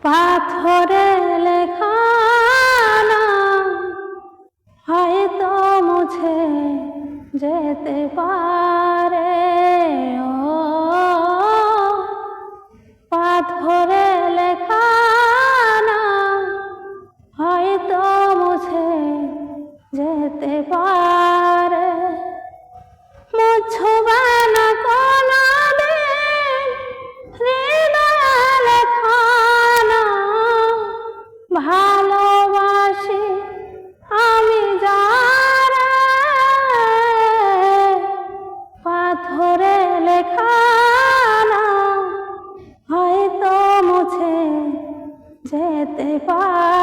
পাথরে লেখা নাম হয়তো মুছে যেতে পারে। ও পাথরে লেখা নাম হয়তো মুছে যেতে পারে। মুছবে না কোনদিন হৃদয়ে লেখা নাম, ভালোবাসি আমি যারে। পাথরে লেখা নাম হয়তো মুছে যেতে পারে।